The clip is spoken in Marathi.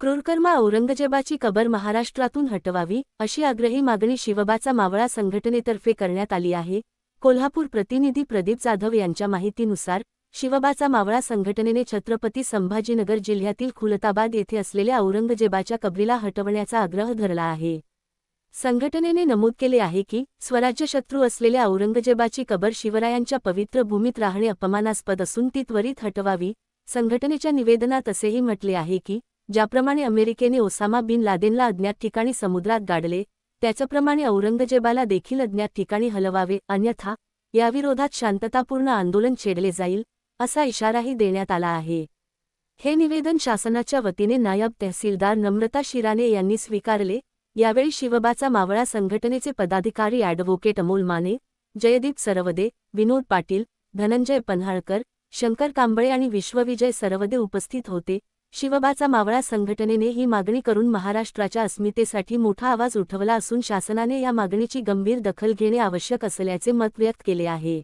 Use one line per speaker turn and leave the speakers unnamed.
क्रूरकर्मा औरंगजेबाची कबर महाराष्ट्रातून हटवावी अशी आग्रही मागणी शिवबाचा मावळा संघटनेतर्फे करण्यात आली आहे। कोल्हापूर प्रतिनिधी प्रदीप जाधव यांच्या माहितीनुसार शिवबाचा मावळा संघटनेने छत्रपती संभाजीनगर जिल्ह्यातील खुलताबाद येथे असलेल्या औरंगजेबाच्या कबरीला हटवण्याचा आग्रह धरला आहे। संघटनेने नमूद केले आहे की स्वराज्य शत्रू असलेल्या औरंगजेबाची कबर शिवरायांच्या पवित्र भूमीत राहणे अपमानास्पद असून ती त्वरित हटवावी। संघटनेच्या निवेदनात असेही म्हटले आहे की ज्याप्रमाणे अमेरिकेने ओसामा बिन लादेनला अज्ञात ठिकाणी समुद्रात गाडले त्याचप्रमाणे औरंगजेबाला देखील अज्ञात ठिकाणी हलवावे, अन्यथा याविरोधात शांततापूर्ण आंदोलन छेडले जाईल असा इशाराही देण्यात आला आहे। हे निवेदन शासनाच्या वतीने नायब तहसीलदार नम्रता शिराने यांनी स्वीकारले। यावेळी शिवबाचा मावळा संघटनेचे पदाधिकारी ॲडव्होकेट अमोल माने, जयदीप सरवदे, विनोद पाटील, धनंजय पन्हाळकर, शंकर कांबळे आणि विश्वविजय सरवदे उपस्थित होते। शिवबाचा मावळा संघटनेने ही मागणी करून महाराष्ट्राच्या अस्मितेसाठी मोठा आवाज उठवला असून शासनाने या मागणीची गंभीर दखल घेणे आवश्यक असल्याचे मत व्यक्त केले आहे।